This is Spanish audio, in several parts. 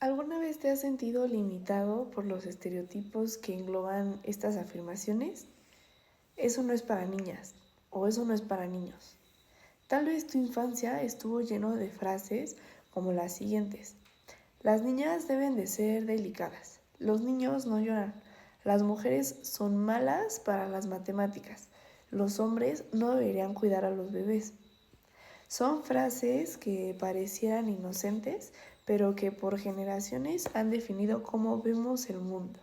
¿Alguna vez te has sentido limitado por los estereotipos que engloban estas afirmaciones? Eso no es para niñas o eso no es para niños. Tal vez tu infancia estuvo lleno de frases como las siguientes. Las niñas deben de ser delicadas. Los niños no lloran. Las mujeres son malas para las matemáticas. Los hombres no deberían cuidar a los bebés. Son frases que parecieran inocentes, pero que por generaciones han definido cómo vemos el mundo,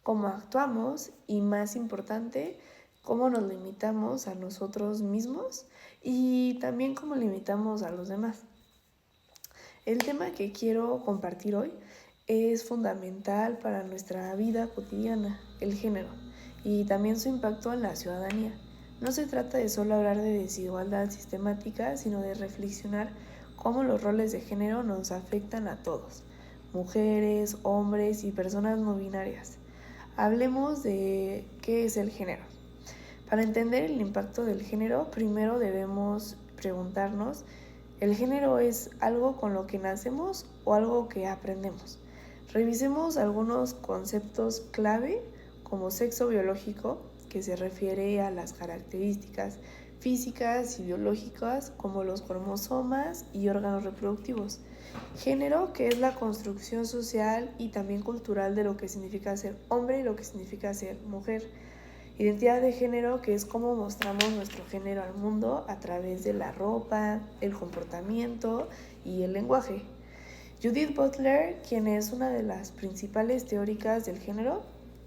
cómo actuamos y, más importante, cómo nos limitamos a nosotros mismos y también cómo limitamos a los demás. El tema que quiero compartir hoy es fundamental para nuestra vida cotidiana, el género, y también su impacto en la ciudadanía. No se trata de solo hablar de desigualdad sistemática, sino de reflexionar cómo los roles de género nos afectan a todos, mujeres, hombres y personas no binarias. Hablemos de qué es el género. Para entender el impacto del género, primero debemos preguntarnos, ¿el género es algo con lo que nacemos o algo que aprendemos? Revisemos algunos conceptos clave como sexo biológico, que se refiere a las características físicas y biológicas como los cromosomas y órganos reproductivos. Género, que es la construcción social y también cultural de lo que significa ser hombre y lo que significa ser mujer. Identidad de género, que es cómo mostramos nuestro género al mundo a través de la ropa, el comportamiento y el lenguaje. Judith Butler, quien es una de las principales teóricas del género,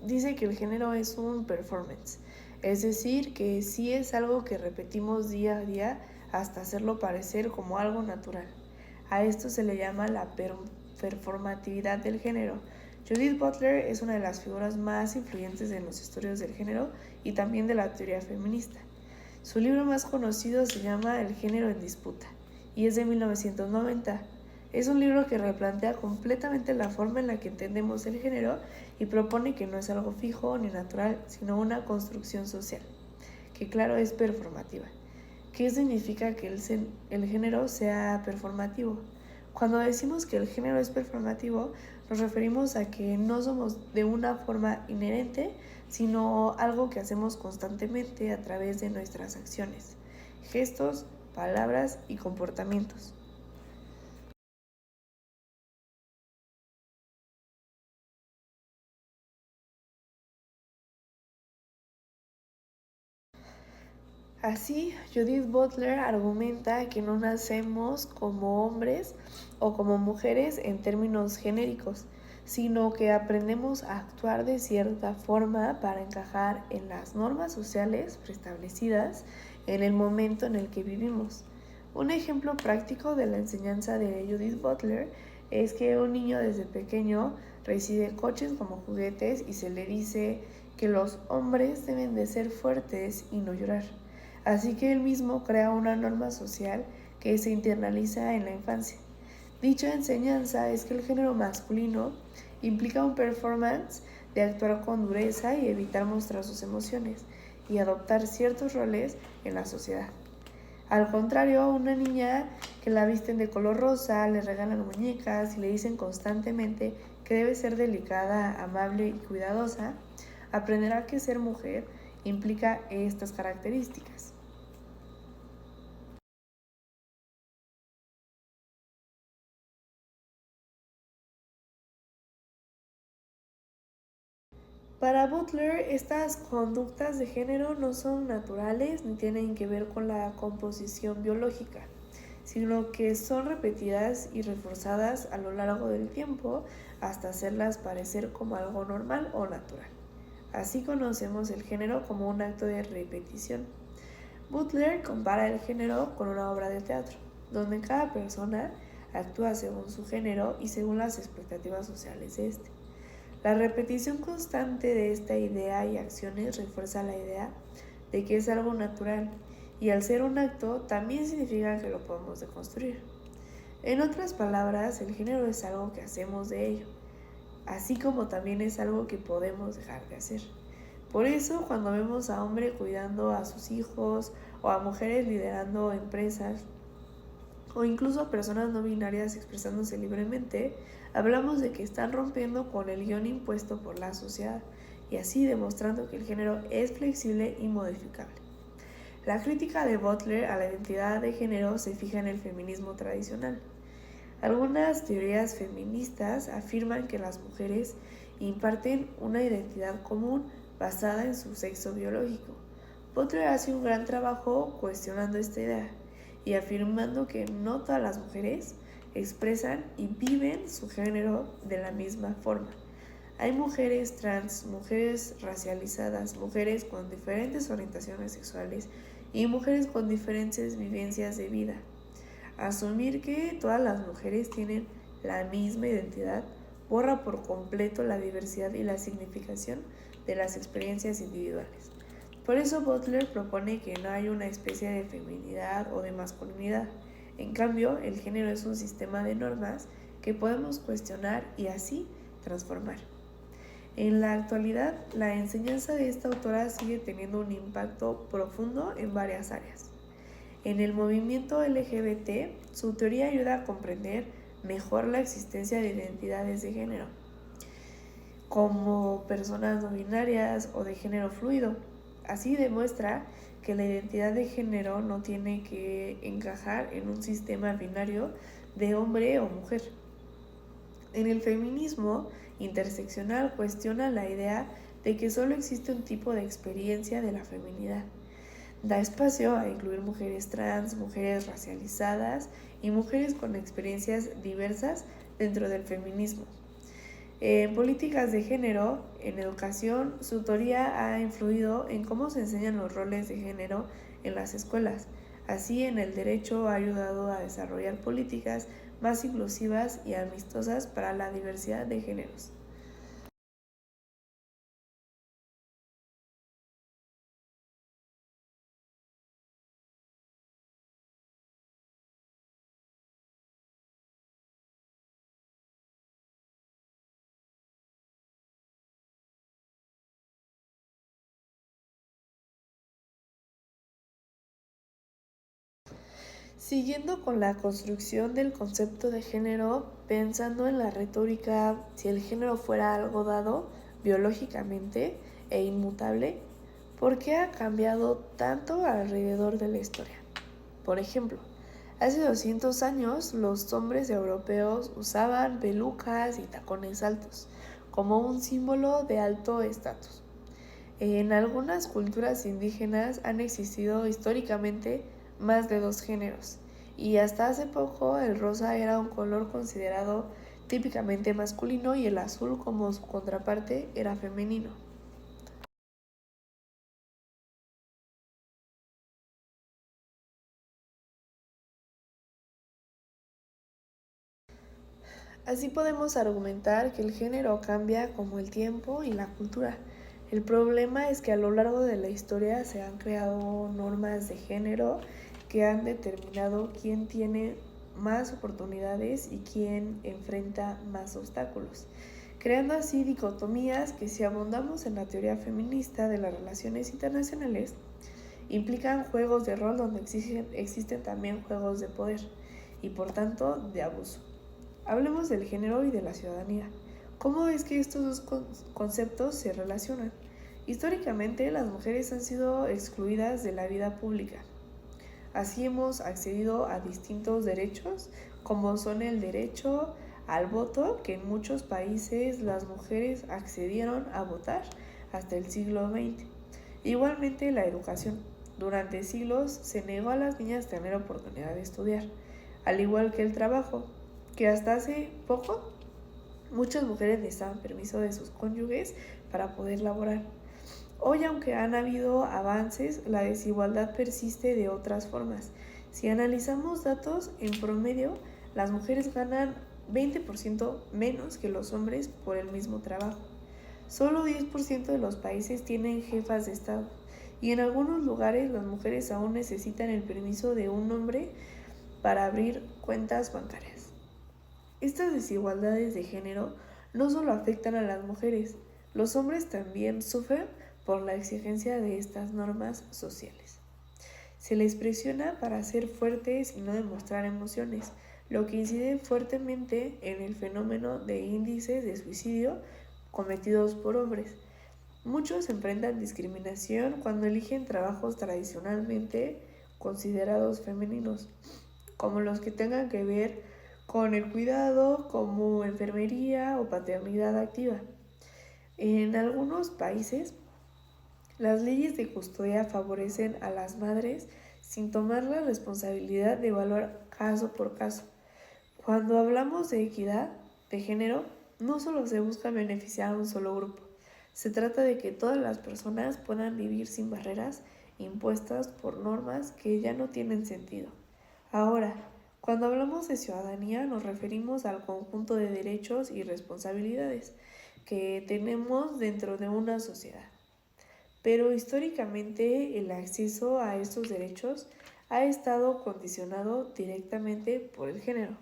dice que el género es un performance, es decir, que sí es algo que repetimos día a día hasta hacerlo parecer como algo natural. A esto se le llama la performatividad del género. Judith Butler es una de las figuras más influyentes en los estudios del género y también de la teoría feminista. Su libro más conocido se llama El género en disputa y es de 1990. Es un libro que replantea completamente la forma en la que entendemos el género y propone que no es algo fijo ni natural, sino una construcción social, que claro es performativa. ¿Qué significa que el género sea performativo? Cuando decimos que el género es performativo, nos referimos a que no somos de una forma inherente, sino algo que hacemos constantemente a través de nuestras acciones, gestos, palabras y comportamientos. Así, Judith Butler argumenta que no nacemos como hombres o como mujeres en términos genéricos, sino que aprendemos a actuar de cierta forma para encajar en las normas sociales preestablecidas en el momento en el que vivimos. Un ejemplo práctico de la enseñanza de Judith Butler es que un niño desde pequeño recibe coches como juguetes y se le dice que los hombres deben de ser fuertes y no llorar. Así que él mismo crea una norma social que se internaliza en la infancia. Dicha enseñanza es que el género masculino implica un performance de actuar con dureza y evitar mostrar sus emociones y adoptar ciertos roles en la sociedad. Al contrario, una niña que la visten de color rosa, le regalan muñecas y le dicen constantemente que debe ser delicada, amable y cuidadosa, aprenderá que ser mujer implica estas características. Para Butler, estas conductas de género no son naturales ni tienen que ver con la composición biológica, sino que son repetidas y reforzadas a lo largo del tiempo hasta hacerlas parecer como algo normal o natural. Así conocemos el género como un acto de repetición. Butler compara el género con una obra de teatro, donde cada persona actúa según su género y según las expectativas sociales de este. La repetición constante de esta idea y acciones refuerza la idea de que es algo natural y al ser un acto también significa que lo podemos deconstruir. En otras palabras, el género es algo que hacemos de ello, así como también es algo que podemos dejar de hacer. Por eso, cuando vemos a hombres cuidando a sus hijos o a mujeres liderando empresas o incluso personas no binarias expresándose libremente, hablamos de que están rompiendo con el guión impuesto por la sociedad y así demostrando que el género es flexible y modificable. La crítica de Butler a la identidad de género se fija en el feminismo tradicional. Algunas teorías feministas afirman que las mujeres imparten una identidad común basada en su sexo biológico. Butler hace un gran trabajo cuestionando esta idea y afirmando que no todas las mujeres expresan y viven su género de la misma forma. Hay mujeres trans, mujeres racializadas, mujeres con diferentes orientaciones sexuales y mujeres con diferentes vivencias de vida. Asumir que todas las mujeres tienen la misma identidad borra por completo la diversidad y la significación de las experiencias individuales. Por eso Butler propone que no hay una especie de feminidad o de masculinidad. En cambio, el género es un sistema de normas que podemos cuestionar y así transformar. En la actualidad, la enseñanza de esta autora sigue teniendo un impacto profundo en varias áreas. En el movimiento LGBT, su teoría ayuda a comprender mejor la existencia de identidades de género, como personas no binarias o de género fluido. Así demuestra que la identidad de género no tiene que encajar en un sistema binario de hombre o mujer. En el feminismo interseccional cuestiona la idea de que solo existe un tipo de experiencia de la feminidad. Da espacio a incluir mujeres trans, mujeres racializadas y mujeres con experiencias diversas dentro del feminismo. En políticas de género, en educación, su teoría ha influido en cómo se enseñan los roles de género en las escuelas. Así, en el derecho ha ayudado a desarrollar políticas más inclusivas y amistosas para la diversidad de géneros. Siguiendo con la construcción del concepto de género, pensando en la retórica, si el género fuera algo dado biológicamente e inmutable, ¿por qué ha cambiado tanto alrededor de la historia? Por ejemplo, hace 200 años los hombres europeos usaban pelucas y tacones altos como un símbolo de alto estatus. En algunas culturas indígenas han existido históricamente más de dos géneros, y hasta hace poco el rosa era un color considerado típicamente masculino y el azul como su contraparte era femenino. Así podemos argumentar que el género cambia como el tiempo y la cultura. El problema es que a lo largo de la historia se han creado normas de género que han determinado quién tiene más oportunidades y quién enfrenta más obstáculos, creando así dicotomías que, si abundamos en la teoría feminista de las relaciones internacionales, implican juegos de rol donde existen también juegos de poder y por tanto de abuso. Hablemos del género y de la ciudadanía. ¿Cómo es que estos dos conceptos se relacionan? Históricamente, las mujeres han sido excluidas de la vida pública. Así hemos accedido a distintos derechos, como son el derecho al voto, que en muchos países las mujeres accedieron a votar hasta el siglo XX. Igualmente, la educación. Durante siglos se negó a las niñas tener oportunidad de estudiar, al igual que el trabajo, que hasta hace poco muchas mujeres necesitaban permiso de sus cónyuges para poder laborar. Hoy, aunque han habido avances, la desigualdad persiste de otras formas. Si analizamos datos, en promedio, las mujeres ganan 20% menos que los hombres por el mismo trabajo. Solo 10% de los países tienen jefas de Estado y en algunos lugares las mujeres aún necesitan el permiso de un hombre para abrir cuentas bancarias. Estas desigualdades de género no solo afectan a las mujeres, los hombres también sufren por la exigencia de estas normas sociales. Se les presiona para ser fuertes y no demostrar emociones, lo que incide fuertemente en el fenómeno de índices de suicidio cometidos por hombres. Muchos enfrentan discriminación cuando eligen trabajos tradicionalmente considerados femeninos, como los que tengan que ver con el cuidado, como enfermería o paternidad activa. En algunos países, las leyes de custodia favorecen a las madres sin tomar la responsabilidad de evaluar caso por caso. Cuando hablamos de equidad de género, no solo se busca beneficiar a un solo grupo, se trata de que todas las personas puedan vivir sin barreras impuestas por normas que ya no tienen sentido. Ahora, cuando hablamos de ciudadanía nos referimos al conjunto de derechos y responsabilidades que tenemos dentro de una sociedad. Pero históricamente el acceso a estos derechos ha estado condicionado directamente por el género.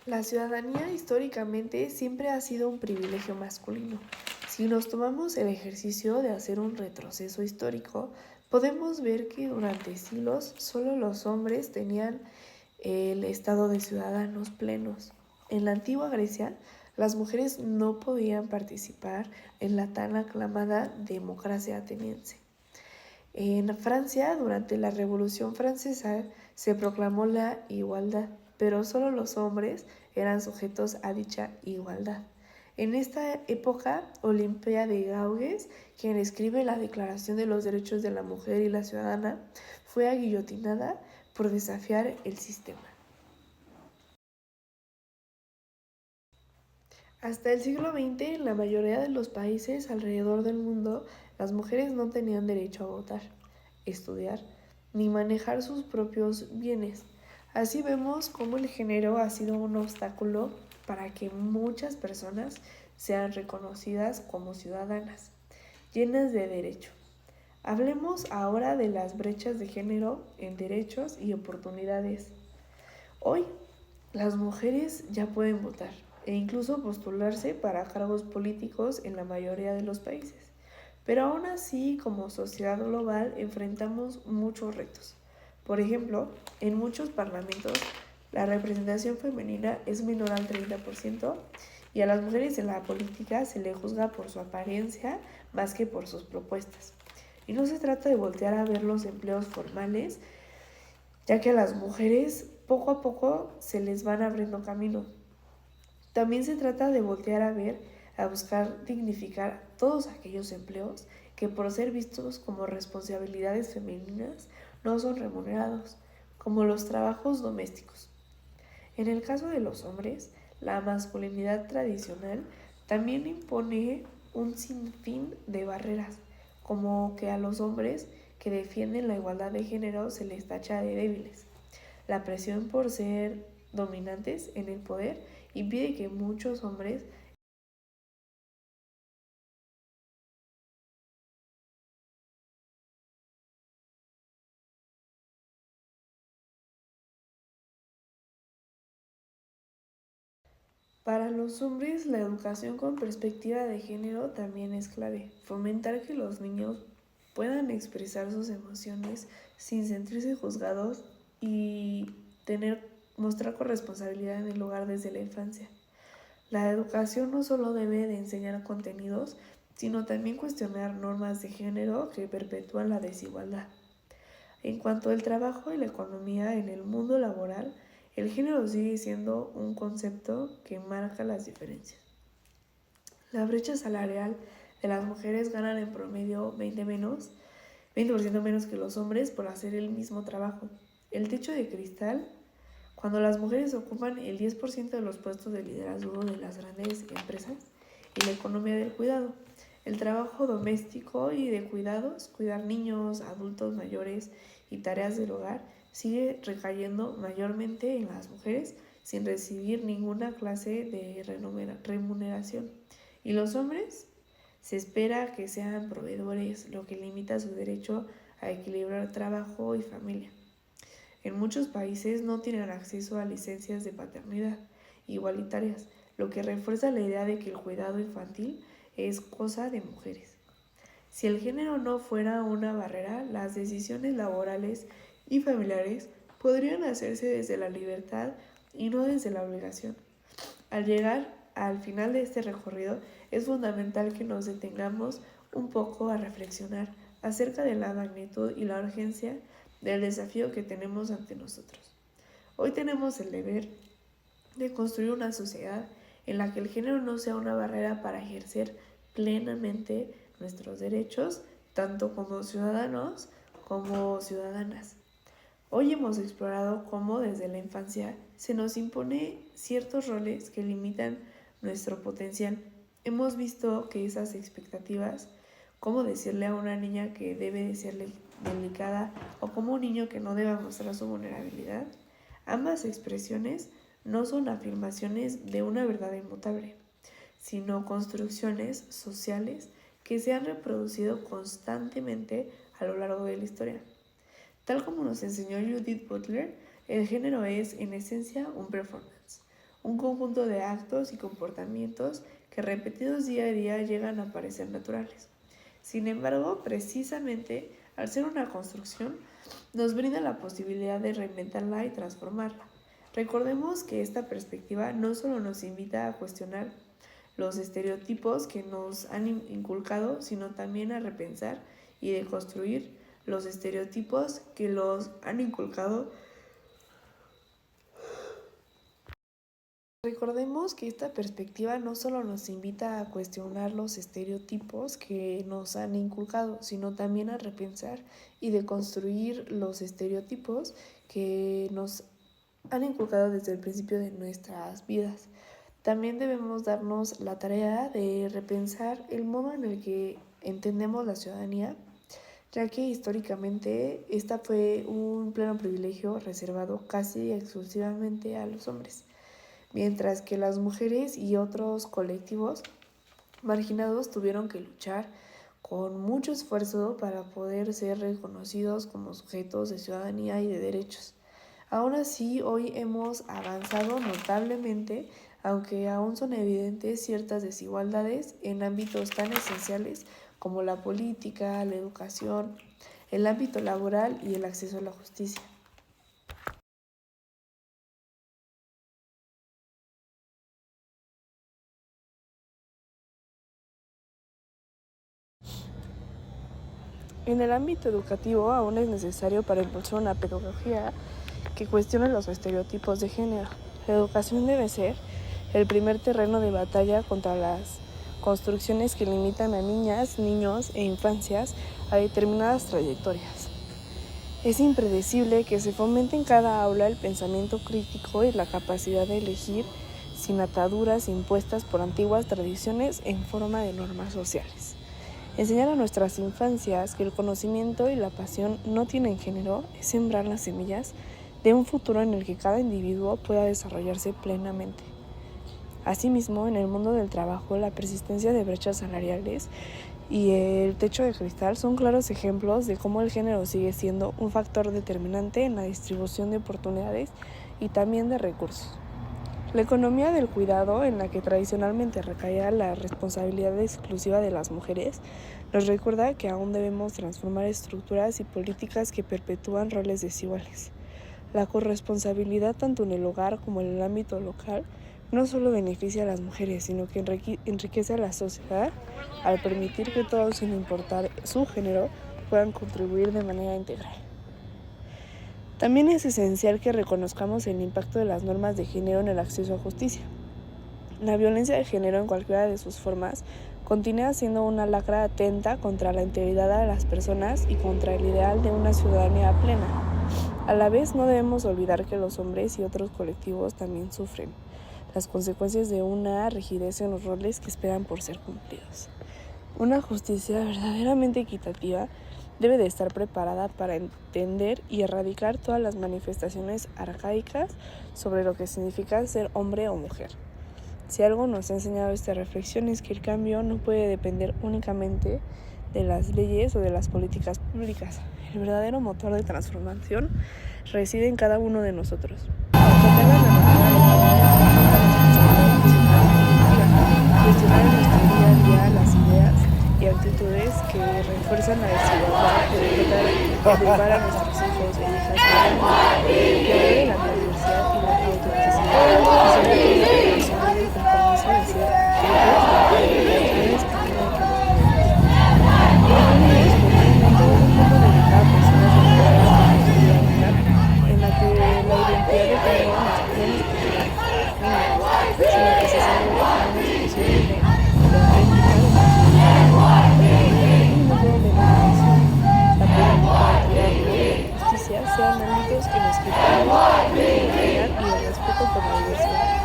La ciudadanía históricamente siempre ha sido un privilegio masculino. Si nos tomamos el ejercicio de hacer un retroceso histórico, podemos ver que durante siglos solo los hombres tenían el estado de ciudadanos plenos. En la antigua Grecia, las mujeres no podían participar en la tan aclamada democracia ateniense. En Francia, durante la Revolución Francesa, se proclamó la igualdad, pero solo los hombres eran sujetos a dicha igualdad. En esta época, Olimpia de Gaugues, quien escribe la Declaración de los Derechos de la Mujer y la Ciudadana, fue aguillotinada por desafiar el sistema. Hasta el siglo XX, en la mayoría de los países alrededor del mundo, las mujeres no tenían derecho a votar, estudiar, ni manejar sus propios bienes. Así vemos cómo el género ha sido un obstáculo para que muchas personas sean reconocidas como ciudadanas, llenas de derecho. Hablemos ahora de las brechas de género en derechos y oportunidades. Hoy, las mujeres ya pueden votar e incluso postularse para cargos políticos en la mayoría de los países. Pero aún así, como sociedad global, enfrentamos muchos retos. Por ejemplo, en muchos parlamentos, la representación femenina es menor al 30% y a las mujeres en la política se les juzga por su apariencia más que por sus propuestas. Y no se trata de voltear a ver los empleos formales, ya que a las mujeres poco a poco se les van abriendo camino. También se trata de voltear a ver, a buscar dignificar todos aquellos empleos que por ser vistos como responsabilidades femeninas no son remunerados, como los trabajos domésticos. En el caso de los hombres, la masculinidad tradicional también impone un sinfín de barreras, como que a los hombres que defienden la igualdad de género se les tacha de débiles. La presión por ser dominantes en el poder impide que muchos hombres. Para los hombres, la educación con perspectiva de género también es clave. Fomentar que los niños puedan expresar sus emociones sin sentirse juzgados y mostrar corresponsabilidad en el hogar desde la infancia. La educación no solo debe de enseñar contenidos, sino también cuestionar normas de género que perpetúan la desigualdad. En cuanto al trabajo y la economía en el mundo laboral, el género sigue siendo un concepto que marca las diferencias. La brecha salarial de las mujeres ganan en promedio 20% menos que los hombres por hacer el mismo trabajo. El techo de cristal, cuando las mujeres ocupan el 10% de los puestos de liderazgo de las grandes empresas y la economía del cuidado. El trabajo doméstico y de cuidados, cuidar niños, adultos mayores y tareas del hogar, sigue recayendo mayormente en las mujeres sin recibir ninguna clase de remuneración. ¿Y los hombres? Se espera que sean proveedores, lo que limita su derecho a equilibrar trabajo y familia. En muchos países no tienen acceso a licencias de paternidad igualitarias, lo que refuerza la idea de que el cuidado infantil es cosa de mujeres. Si el género no fuera una barrera, las decisiones laborales y familiares podrían hacerse desde la libertad y no desde la obligación. Al llegar al final de este recorrido, es fundamental que nos detengamos un poco a reflexionar acerca de la magnitud y la urgencia del desafío que tenemos ante nosotros. Hoy tenemos el deber de construir una sociedad en la que el género no sea una barrera para ejercer plenamente nuestros derechos, tanto como ciudadanos como ciudadanas. Hoy hemos explorado cómo desde la infancia se nos impone ciertos roles que limitan nuestro potencial. Hemos visto que esas expectativas, como decirle a una niña que debe de ser delicada o como un niño que no debe mostrar su vulnerabilidad, ambas expresiones no son afirmaciones de una verdad inmutable, sino construcciones sociales que se han reproducido constantemente a lo largo de la historia. Tal como nos enseñó Judith Butler, el género es, en esencia, un performance, un conjunto de actos y comportamientos que repetidos día a día llegan a parecer naturales. Sin embargo, precisamente, al ser una construcción, nos brinda la posibilidad de reinventarla y transformarla. Recordemos que esta perspectiva no solo nos invita a cuestionar los estereotipos que nos han inculcado, sino también a repensar y deconstruir los estereotipos que los han inculcado. Recordemos que esta perspectiva no solo nos invita a cuestionar los estereotipos que nos han inculcado, sino también a repensar y deconstruir los estereotipos que nos han inculcado desde el principio de nuestras vidas. También debemos darnos la tarea de repensar el modo en el que entendemos la ciudadanía, ya que históricamente esta fue un pleno privilegio reservado casi exclusivamente a los hombres, mientras que las mujeres y otros colectivos marginados tuvieron que luchar con mucho esfuerzo para poder ser reconocidos como sujetos de ciudadanía y de derechos. Aún así, hoy hemos avanzado notablemente, aunque aún son evidentes ciertas desigualdades en ámbitos tan esenciales como la política, la educación, el ámbito laboral y el acceso a la justicia. En el ámbito educativo aún es necesario para impulsar una pedagogía que cuestione los estereotipos de género. La educación debe ser el primer terreno de batalla contra las construcciones que limitan a niñas, niños e infancias a determinadas trayectorias. Es impredecible que se fomente en cada aula el pensamiento crítico y la capacidad de elegir sin ataduras impuestas por antiguas tradiciones en forma de normas sociales. Enseñar a nuestras infancias que el conocimiento y la pasión no tienen género es sembrar las semillas de un futuro en el que cada individuo pueda desarrollarse plenamente. Asimismo, en el mundo del trabajo, la persistencia de brechas salariales y el techo de cristal son claros ejemplos de cómo el género sigue siendo un factor determinante en la distribución de oportunidades y también de recursos. La economía del cuidado, en la que tradicionalmente recaía la responsabilidad exclusiva de las mujeres, nos recuerda que aún debemos transformar estructuras y políticas que perpetúan roles desiguales. La corresponsabilidad tanto en el hogar como en el ámbito local no solo beneficia a las mujeres, sino que enriquece a la sociedad al permitir que todos, sin importar su género, puedan contribuir de manera integral. También es esencial que reconozcamos el impacto de las normas de género en el acceso a justicia. La violencia de género en cualquiera de sus formas continúa siendo una lacra atenta contra la integridad de las personas y contra el ideal de una ciudadanía plena. A la vez, no debemos olvidar que los hombres y otros colectivos también sufren las consecuencias de una rigidez en los roles que esperan por ser cumplidos. Una justicia verdaderamente equitativa debe de estar preparada para entender y erradicar todas las manifestaciones arcaicas sobre lo que significa ser hombre o mujer. Si algo nos ha enseñado esta reflexión es que el cambio no puede depender únicamente de las leyes o de las políticas públicas. El verdadero motor de transformación reside en cada uno de nosotros. cuestionar en nuestro día a día las ideas y actitudes que refuerzan la desigualdad, de educar a nuestros hijos e hijas que valoren la biodiversidad y la autenticidad, y sobre todo asumir el compromiso de ser ejemplos de que no en la que la identidad de género no nos sino que se celebra como una expresión libre y auténtica de la mundo de la educación, la política, el trabajo y la justicia sean ámbitos en los que la dignidad y el respeto por la diversidad.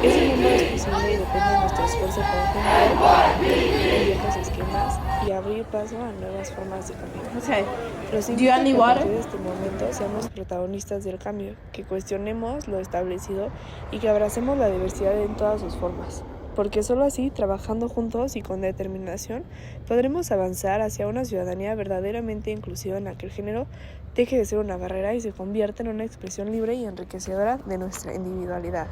Ese mundo es posible y depende de nuestro esfuerzo conjunto para romper viejos esquemas y abrir paso a nuevas formas de convivir. Okay. Los invito a que a partir de este momento seamos protagonistas del cambio, que cuestionemos lo establecido y que abracemos la diversidad en todas sus formas. Porque solo así, trabajando juntos y con determinación, podremos avanzar hacia una ciudadanía verdaderamente inclusiva en la que el género deje de ser una barrera y se convierta en una expresión libre y enriquecedora de nuestra individualidad.